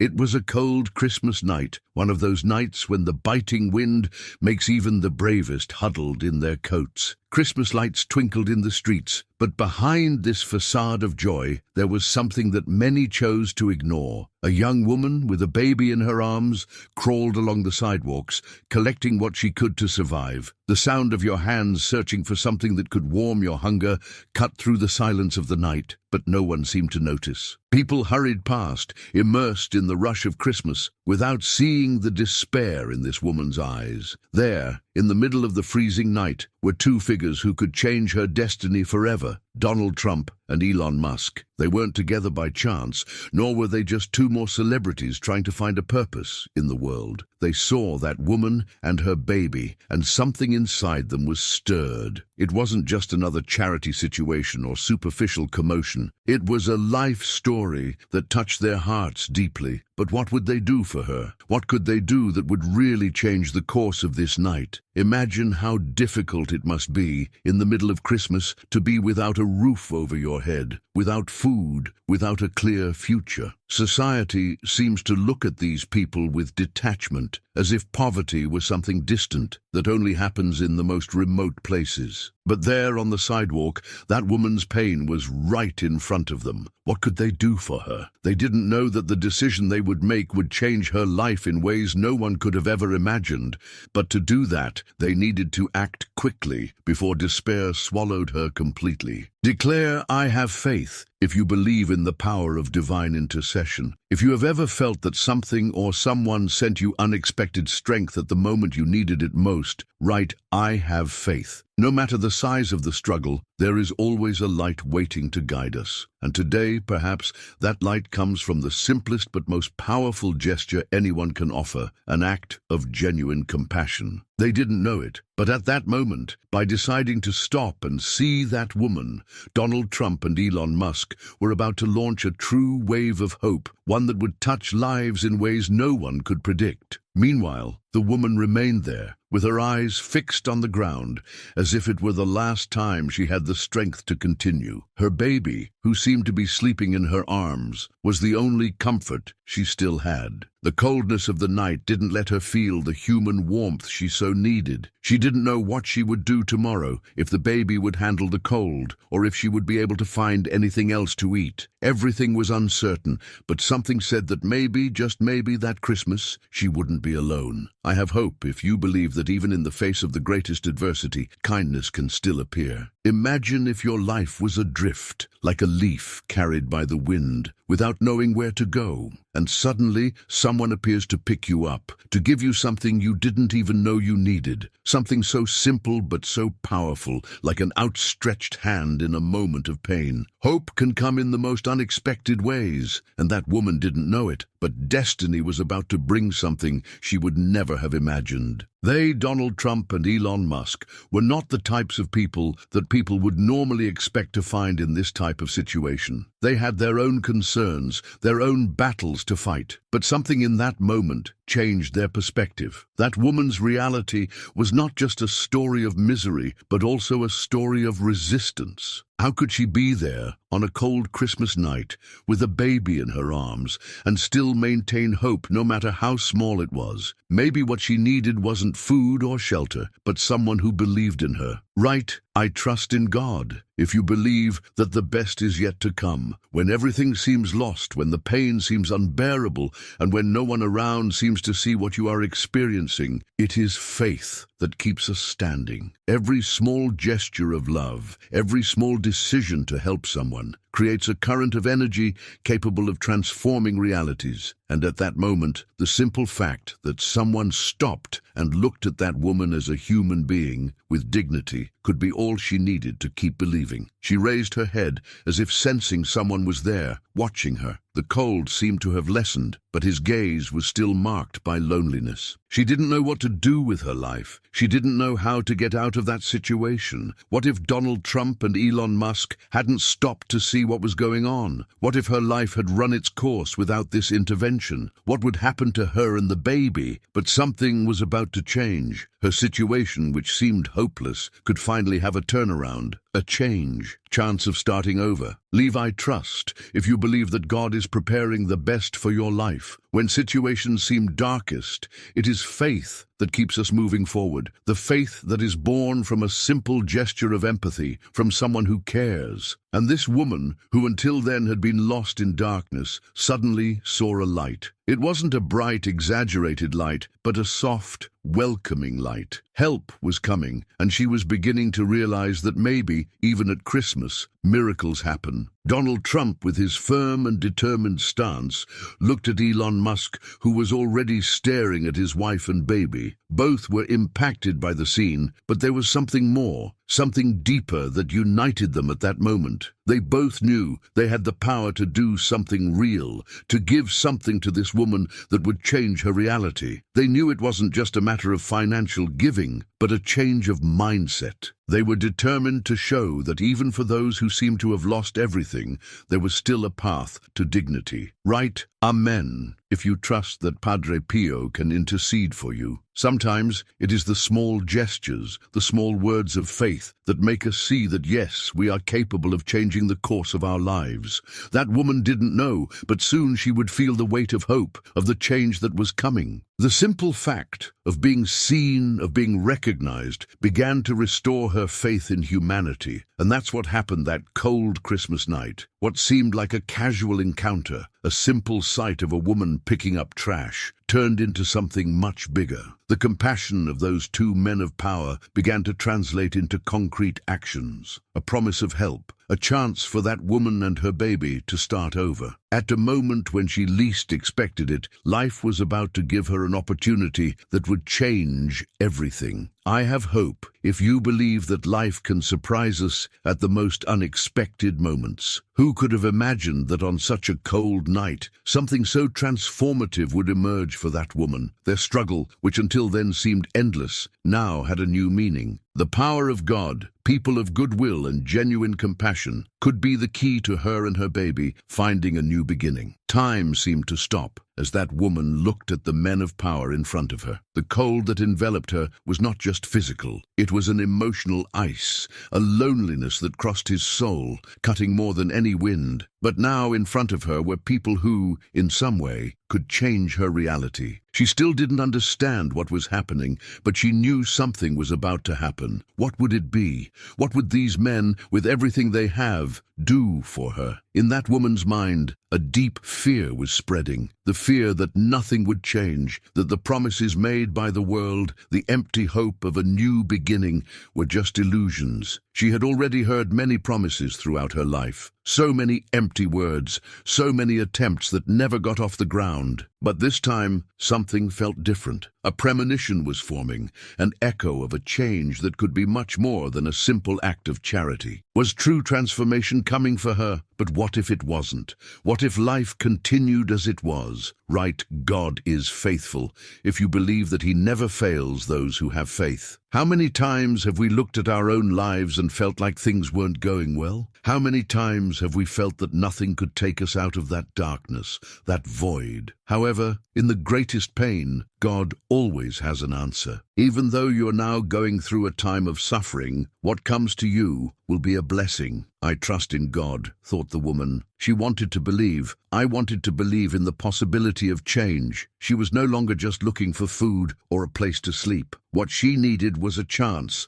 It was a cold Christmas night, one of those nights when the biting wind makes even the bravest huddled in their coats. Christmas lights twinkled in the streets, but behind this facade of joy, there was something that many chose to ignore. A young woman with a baby in her arms crawled along the sidewalks, collecting what she could to survive. The sound of your hands searching for something that could warm your hunger cut through the silence of the night, but no one seemed to notice. People hurried past, immersed in the rush of Christmas, without seeing the despair in this woman's eyes. There, in the middle of the freezing night, were two figures who could change her destiny forever: Donald Trump and Elon Musk. They weren't together by chance, nor were they just two more celebrities trying to find a purpose in the world. They saw that woman and her baby, and something inside them was stirred. It wasn't just another charity situation or superficial commotion. It was a life story that touched their hearts deeply. But what would they do for her? What could they do that would really change the course of this night? Imagine how difficult it must be in the middle of Christmas to be without a roof over your head, without food, without a clear future. Society seems to look at these people with detachment, as if poverty was something distant that only happens in the most remote places. But there on the sidewalk, that woman's pain was right in front of them. What could they do for her? They didn't know that the decision they would make would change her life in ways no one could have ever imagined. But to do that, they needed to act quickly before despair swallowed her completely. Declare, "I have faith," if you believe in the power of divine intercession. If you have ever felt that something or someone sent you unexpected strength at the moment you needed it most, write, "I have faith." No matter the size of the struggle, there is always a light waiting to guide us. And today, perhaps, that light comes from the simplest but most powerful gesture anyone can offer: an act of genuine compassion. They didn't know it, but at that moment, by deciding to stop and see that woman, Donald Trump and Elon Musk were about to launch a true wave of hope, one that would touch lives in ways no one could predict. Meanwhile, the woman remained there, with her eyes fixed on the ground, as if it were the last time she had the strength to continue. Her baby, who seemed to be sleeping in her arms, was the only comfort she still had. The coldness of the night didn't let her feel the human warmth she so needed. She didn't know what she would do tomorrow, if the baby would handle the cold, or if she would be able to find anything else to eat. Everything was uncertain, but something said that maybe, just maybe, that Christmas, she wouldn't be alone. I have hope if you believe that even in the face of the greatest adversity, kindness can still appear. Imagine if your life was adrift, like a leaf carried by the wind, without knowing where to go, and suddenly someone appears to pick you up, to give you something you didn't even know you needed, something so simple but so powerful, like an outstretched hand in a moment of pain. Hope can come in the most unexpected ways, and that woman didn't know it, but destiny was about to bring something she would never have imagined. They, Donald Trump and Elon Musk, were not the types of people that people would normally expect to find in this type of situation. They had their own concerns, their own battles to fight, but something in that moment changed their perspective. That woman's reality was not just a story of misery, but also a story of resistance. How could she be there on a cold Christmas night with a baby in her arms and still maintain hope no matter how small it was? Maybe what she needed wasn't food or shelter, but someone who believed in her. Write, "I trust in God," if you believe that the best is yet to come. When everything seems lost, when the pain seems unbearable, and when no one around seems to see what you are experiencing, it is faith that keeps us standing. Every small gesture of love, every small decision to help someone, creates a current of energy capable of transforming realities. And at that moment, the simple fact that someone stopped and looked at that woman as a human being with dignity could be all she needed to keep believing. She raised her head as if sensing someone was there, watching her. The cold seemed to have lessened, but his gaze was still marked by loneliness. She didn't know what to do with her life. She didn't know how to get out of that situation. What if Donald Trump and Elon Musk hadn't stopped to see what was going on? What if her life had run its course without this intervention? What would happen to her and the baby? But something was about to change. Her situation, which seemed hopeless, could finally have a turnaround. a change, chance of starting over. Levi, trust, if you believe that God is preparing the best for your life. When situations seem darkest, it is faith that keeps us moving forward, the faith that is born from a simple gesture of empathy, from someone who cares. And this woman, who until then had been lost in darkness, suddenly saw a light. It wasn't a bright, exaggerated light, but a soft, welcoming light. Help was coming, and she was beginning to realize that maybe, even at Christmas, miracles happen. Donald Trump, with his firm and determined stance, looked at Elon Musk, who was already staring at his wife and baby. Both were impacted by the scene, but there was something more, something deeper that united them at that moment. They both knew they had the power to do something real, to give something to this woman that would change her reality. They knew it wasn't just a matter of financial giving, but a change of mindset. They were determined to show that even for those who seemed to have lost everything, there was still a path to dignity. Write Amen if you trust that Padre Pio can intercede for you. Sometimes it is the small gestures, the small words of faith that make us see that yes, we are capable of changing the course of our lives. That woman didn't know, but soon she would feel the weight of hope, of the change that was coming. The simple fact of being seen, of being recognized, began to restore her faith in humanity. And that's what happened that cold Christmas night. What seemed like a casual encounter, a simple sight of a woman picking up trash, turned into something much bigger. The compassion of those two men of power began to translate into concrete actions, a promise of help, a chance for that woman and her baby to start over. At a moment when she least expected it, life was about to give her an opportunity that would change everything. I have hope if you believe that life can surprise us at the most unexpected moments. Who could have imagined that on such a cold night, something so transformative would emerge for that woman? Their struggle, which until then seemed endless, now had a new meaning. The power of God, people of goodwill and genuine compassion, could be the key to her and her baby finding a new beginning. Time seemed to stop as that woman looked at the men of power in front of her. The cold that enveloped her was not just physical. It was an emotional ice, a loneliness that crossed his soul, cutting more than any wind. But now in front of her were people who, in some way, could change her reality. She still didn't understand what was happening, but she knew something was about to happen. What would it be? What would these men, with everything they have, do for her? In that woman's mind, a deep fear was spreading. The fear that nothing would change, that the promises made by the world, the empty hope of a new beginning, were just illusions. She had already heard many promises throughout her life. So many empty words, so many attempts that never got off the ground. But this time, something felt different. A premonition was forming, an echo of a change that could be much more than a simple act of charity. Was true transformation coming for her? But what if it wasn't? What if life continued as it was? Right, God is faithful, if you believe that He never fails those who have faith. How many times have we looked at our own lives and felt like things weren't going well? How many times have we felt that nothing could take us out of that darkness, that void? However, in the greatest pain, God always has an answer. Even though you're now going through a time of suffering, what comes to you will be a blessing. I trust in God, thought the woman. She wanted to believe. I wanted to believe in the possibility of change. She was no longer just looking for food or a place to sleep. What she needed was a chance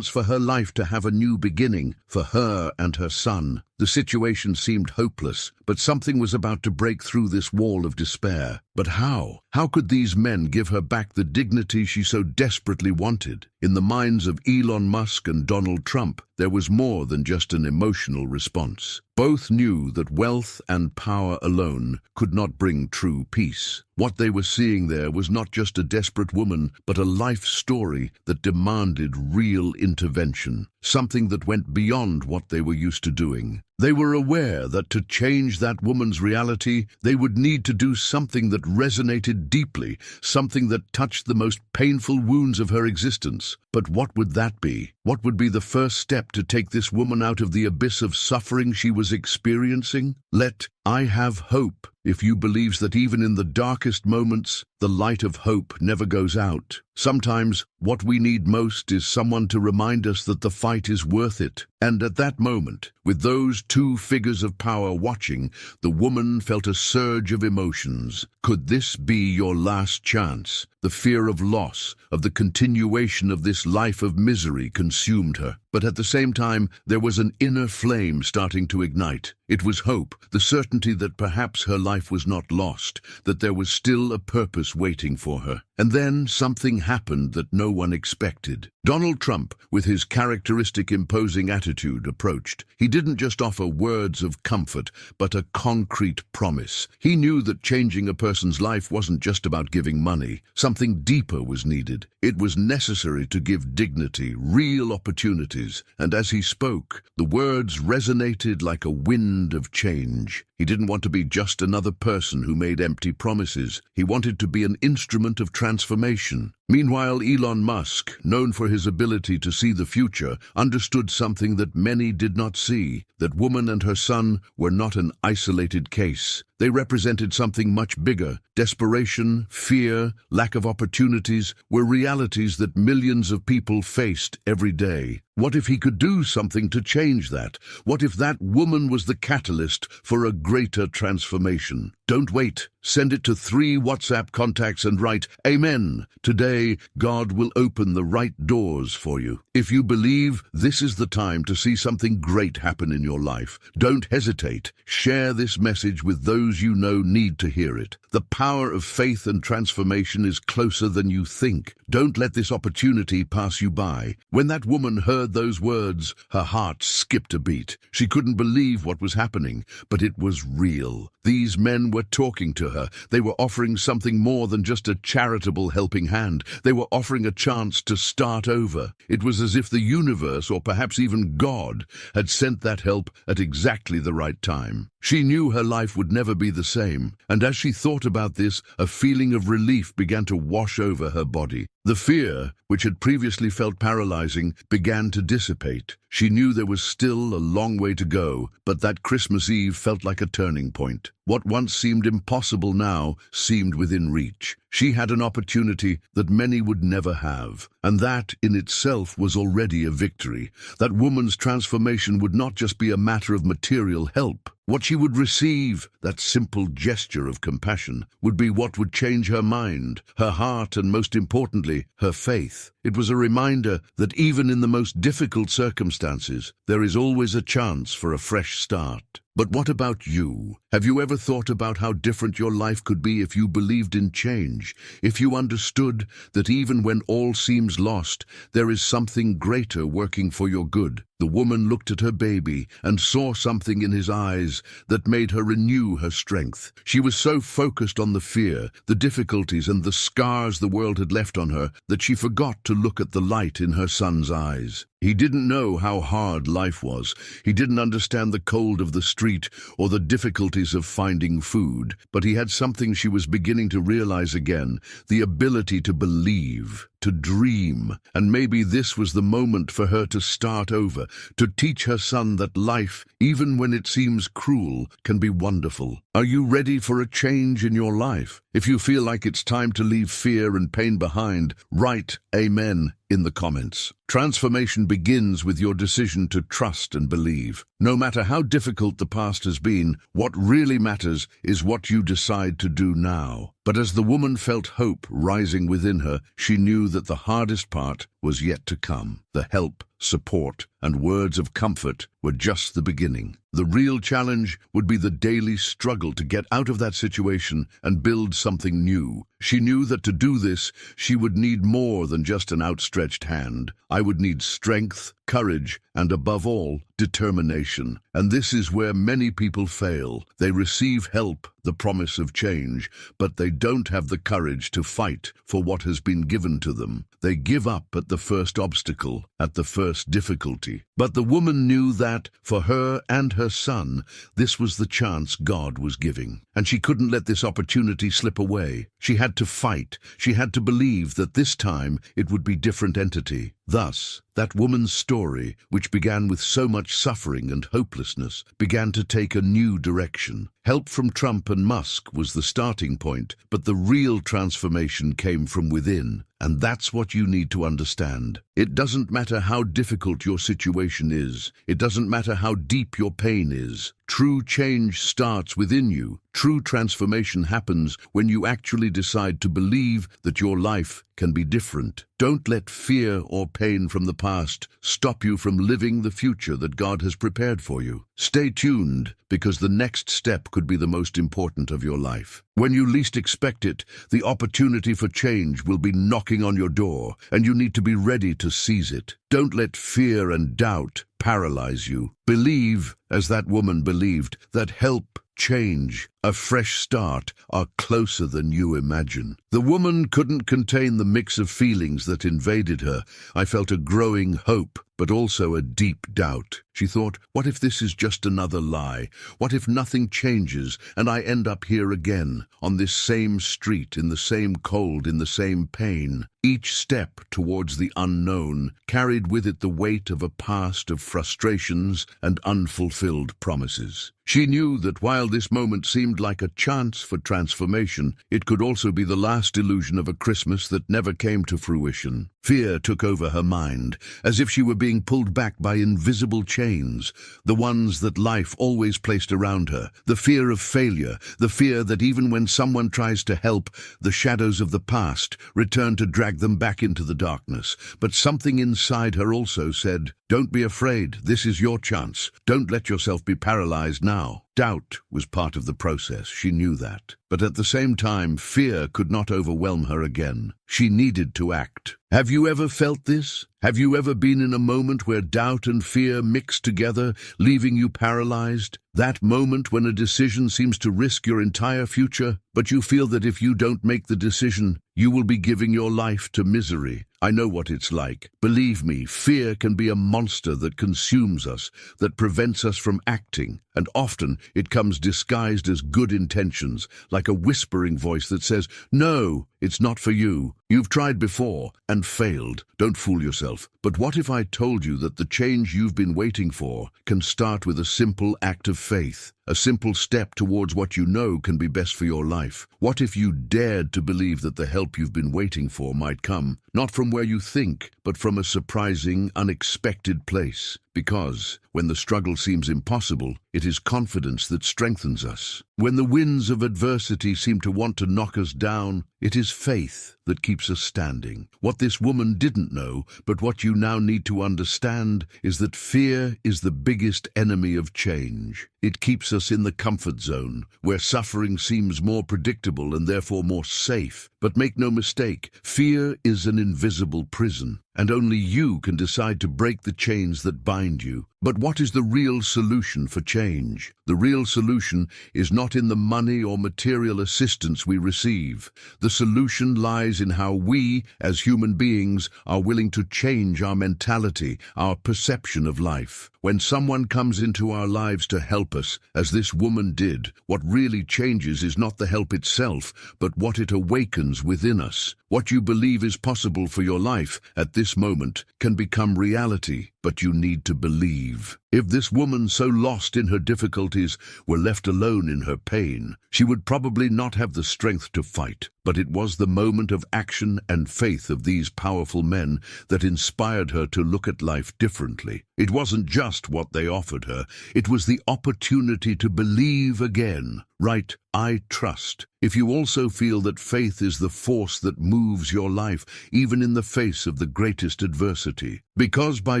for her life to have a new beginning, for her and her son. The situation seemed hopeless, but something was about to break through this wall of despair. But how? How could these men give her back the dignity she so desperately wanted? In the minds of Elon Musk and Donald Trump, there was more than just an emotional response. Both knew that wealth and power alone could not bring true peace. What they were seeing there was not just a desperate woman, but a life story that demanded real intervention, something that went beyond what they were used to doing. They were aware that to change that woman's reality, they would need to do something that resonated deeply, something that touched the most painful wounds of her existence. But what would that be? What would be the first step to take this woman out of the abyss of suffering she was experiencing? Let I have hope. If you believes that even in the darkest moments, the light of hope never goes out. Sometimes what we need most is someone to remind us that the fight is worth it. And at that moment, with those two figures of power watching, the woman felt a surge of emotions. Could this be your last chance? The fear of loss, of the continuation of this life of misery consumed her. But at the same time, there was an inner flame starting to ignite. It was hope, the certainty that perhaps her life was not lost, that there was still a purpose waiting for her. And then something happened that no one expected. Donald Trump, with his characteristic imposing attitude, approached. He didn't just offer words of comfort, but a concrete promise. He knew that changing a person's life wasn't just about giving money. Something deeper was needed. It was necessary to give dignity, real opportunities. And as he spoke, the words resonated like a wind of change. He didn't want to be just another person who made empty promises. He wanted to be an instrument of transformation. Meanwhile, Elon Musk, known for his ability to see the future, understood something that many did not see, that woman and her son were not an isolated case. They represented something much bigger. Desperation, fear, lack of opportunities were realities that millions of people faced every day. What if he could do something to change that? What if that woman was the catalyst for a greater transformation? Don't wait. Send it to 3 WhatsApp contacts and write, Amen. Today, God will open the right doors for you. If you believe, this is the time to see something great happen in your life. Don't hesitate. Share this message with those you know need to hear it. The power of faith and transformation is closer than you think. Don't let this opportunity pass you by. When that woman heard those words, her heart skipped a beat. She couldn't believe what was happening, but it was real. These men were talking to her. They were offering something more than just a charitable helping hand. They were offering a chance to start over. It was as if the universe, or perhaps even God, had sent that help at exactly the right time. She knew her life would never be the same, and as she thought about this, a feeling of relief began to wash over her body. The fear, which had previously felt paralyzing, began to dissipate. She knew there was still a long way to go, but that Christmas Eve felt like a turning point. What once seemed impossible now seemed within reach. She had an opportunity that many would never have, and that in itself was already a victory. That woman's transformation would not just be a matter of material help. What she would receive, that simple gesture of compassion, would be what would change her mind, her heart, and most importantly, her faith. It was a reminder that even in the most difficult circumstances, there is always a chance for a fresh start. But what about you? Have you ever thought about how different your life could be if you believed in change? If you understood that even when all seems lost, there is something greater working for your good? The woman looked at her baby and saw something in his eyes that made her renew her strength. She was so focused on the fear, the difficulties, and the scars the world had left on her that she forgot to look at the light in her son's eyes. He didn't know how hard life was. He didn't understand the cold of the street or the difficulties of finding food. But he had something she was beginning to realize again, the ability to believe, to dream. And maybe this was the moment for her to start over, to teach her son that life, even when it seems cruel, can be wonderful. Are you ready for a change in your life? If you feel like it's time to leave fear and pain behind, write Amen in the comments. Transformation begins with your decision to trust and believe. No matter how difficult the past has been, what really matters is what you decide to do now. But as the woman felt hope rising within her, she knew that the hardest part was yet to come. The help, support, and words of comfort were just the beginning. The real challenge would be the daily struggle to get out of that situation and build something new. She knew that to do this, she would need more than just an outstretched hand. I would need strength, courage, and above all, determination. And this is where many people fail. They receive help, the promise of change, but they don't have the courage to fight for what has been given to them. They give up at the first obstacle, at the first difficulty. But the woman knew that, for her and her son, this was the chance God was giving. And she couldn't let this opportunity slip away. She had to fight. She had to believe that this time it would be a different entity. Thus, that woman's story, which began with so much suffering and hopelessness, began to take a new direction. Help from Trump and Musk was the starting point, but the real transformation came from within. And that's what you need to understand. It doesn't matter how difficult your situation is. It doesn't matter how deep your pain is. True change starts within you. True transformation happens when you actually decide to believe that your life can be different. Don't let fear or pain from the past stop you from living the future that God has prepared for you. Stay tuned, because the next step could be the most important of your life. When you least expect it, the opportunity for change will be knocking on your door, and you need to be ready to seize it. Don't let fear and doubt paralyze you. Believe, as that woman believed, that help, change, a fresh start are closer than you imagine. The woman couldn't contain the mix of feelings that invaded her. I felt a growing hope, but also a deep doubt. She thought, what if this is just another lie? What if nothing changes and I end up here again, on this same street, in the same cold, in the same pain? Each step towards the unknown carried with it the weight of a past of frustrations and unfulfilled promises. She knew that while this moment seemed like a chance for transformation, it could also be the last illusion of a Christmas that never came to fruition. Fear took over her mind, as if she were being pulled back by invisible chains, the ones that life always placed around her. The fear of failure, the fear that even when someone tries to help, the shadows of the past return to drag them back into the darkness. But something inside her also said, don't be afraid, this is your chance. Don't let yourself be paralyzed now. Doubt was part of the process, she knew that. But at the same time, fear could not overwhelm her again. She needed to act. Have you ever felt this? Have you ever been in a moment where doubt and fear mix together, leaving you paralyzed? That moment when a decision seems to risk your entire future, but you feel that if you don't make the decision, you will be giving your life to misery. I know what it's like. Believe me, fear can be a monster that consumes us, that prevents us from acting, and often it comes disguised as good intentions, like a whispering voice that says, no, it's not for you. You've tried before and failed. Don't fool yourself. But what if I told you that the change you've been waiting for can start with a simple act of faith? A simple step towards what you know can be best for your life. What if you dared to believe that the help you've been waiting for might come, not from where you think, but from a surprising, unexpected place? Because when the struggle seems impossible, it is confidence that strengthens us. When the winds of adversity seem to want to knock us down, it is faith that keeps us standing. What this woman didn't know, but what you now need to understand, is that fear is the biggest enemy of change. It keeps us in the comfort zone, where suffering seems more predictable and therefore more safe. But make no mistake, fear is an invisible prison, and only you can decide to break the chains that bind you. But what is the real solution for change? The real solution is not in the money or material assistance we receive. The solution lies in how we, as human beings, are willing to change our mentality, our perception of life. When someone comes into our lives to help us, as this woman did, what really changes is not the help itself, but what it awakens within us. What you believe is possible for your life at this moment can become reality, but you need to believe. If this woman, so lost in her difficulties, were left alone in her pain, she would probably not have the strength to fight. But it was the moment of action and faith of these powerful men that inspired her to look at life differently. It wasn't just what they offered her, it was the opportunity to believe again. Write, I trust. If you also feel that faith is the force that moves your life, even in the face of the greatest adversity. Because by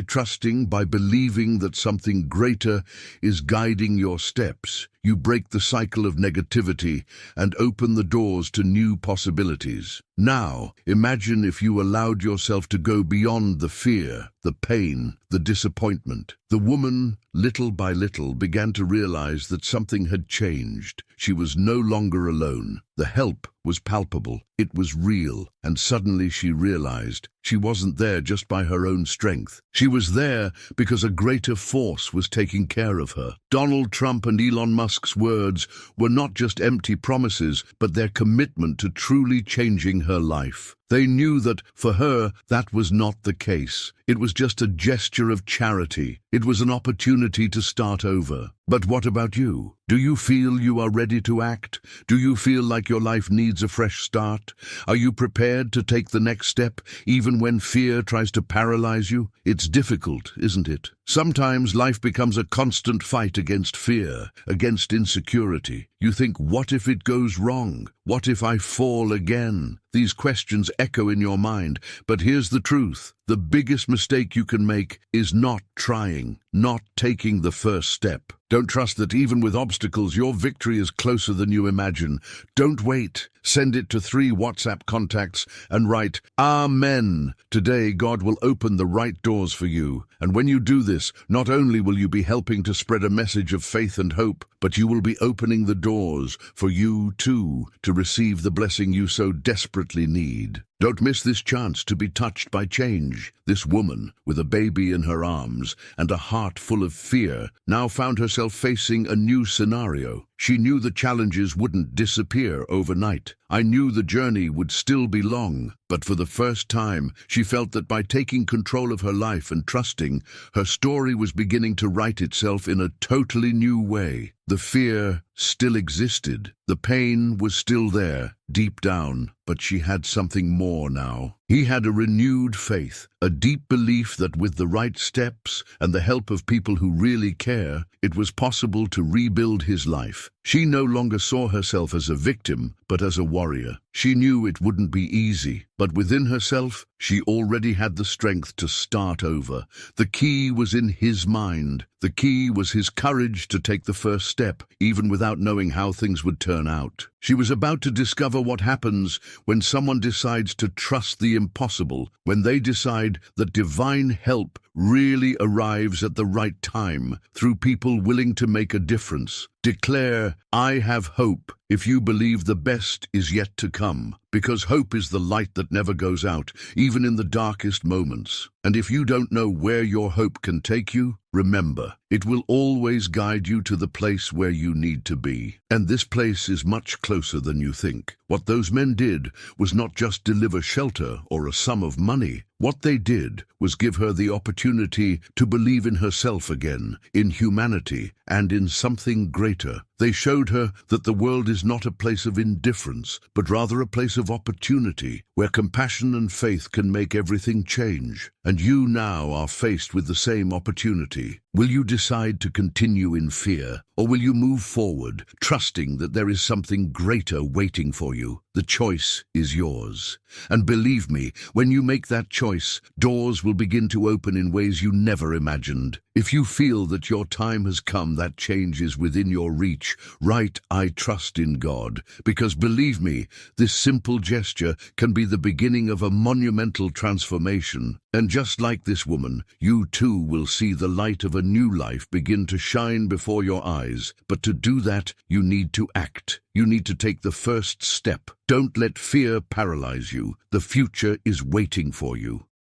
trusting, by believing that something greater is guiding your steps, you break the cycle of negativity and open the doors to new possibilities. Now, imagine if you allowed yourself to go beyond the fear, the pain, the disappointment. The woman, little by little, began to realize that something had changed. She was no longer alone. The help was palpable, it was real, and suddenly she realized she wasn't there just by her own strength. She was there because a greater force was taking care of her. Donald Trump and Elon Musk's words were not just empty promises, but their commitment to truly changing her life. They knew that, for her, that was not the case. It was just a gesture of charity. It was an opportunity to start over. But what about you? Do you feel you are ready to act? Do you feel like your life needs a fresh start? Are you prepared to take the next step, even when fear tries to paralyze you? It's difficult, isn't it? Sometimes life becomes a constant fight against fear, against insecurity. You think, what if it goes wrong? What if I fall again? These questions echo in your mind, but here's the truth. The biggest mistake you can make is not trying, not taking the first step. Don't trust that even with obstacles, your victory is closer than you imagine. Don't wait. Send it to 3 WhatsApp contacts and write, Amen. Today, God will open the right doors for you. And when you do this, not only will you be helping to spread a message of faith and hope, but you will be opening the doors for you, too, to receive the blessing you so desperately need. Don't miss this chance to be touched by change. This woman, with a baby in her arms and a heart full of fear, now found herself facing a new scenario. She knew the challenges wouldn't disappear overnight. I knew the journey would still be long, but for the first time, she felt that by taking control of her life and trusting, her story was beginning to write itself in a totally new way. The fear still existed. The pain was still there, deep down, but she had something more now. He had a renewed faith, a deep belief that with the right steps and the help of people who really care, it was possible to rebuild his life. She no longer saw herself as a victim, but as a warrior. She knew it wouldn't be easy, but within herself, she already had the strength to start over. The key was in his mind. The key was his courage to take the first step, even without knowing how things would turn out. She was about to discover what happens when someone decides to trust the impossible, when they decide that divine help really arrives at the right time, through people willing to make a difference. Declare, I have hope, if you believe the best is yet to come, because hope is the light that never goes out, even in the darkest moments. And if you don't know where your hope can take you, remember, it will always guide you to the place where you need to be. And this place is much closer than you think. What those men did was not just deliver shelter or a sum of money. What they did was give her the opportunity to believe in herself again, in humanity, and in something greater. They showed her that the world is not a place of indifference, but rather a place of opportunity, where compassion and faith can make everything change. And you now are faced with the same opportunity. Will you decide to continue in fear, or will you move forward, trusting that there is something greater waiting for you? The choice is yours. And believe me, when you make that choice, doors will begin to open in ways you never imagined. If you feel that your time has come, that change is within your reach, write, I trust in God. Because believe me, this simple gesture can be the beginning of a monumental transformation. And just like this woman, you too will see the light of a new life begin to shine before your eyes. But to do that, you need to act. You need to take the first step. Don't let fear paralyze you. The future is waiting for you.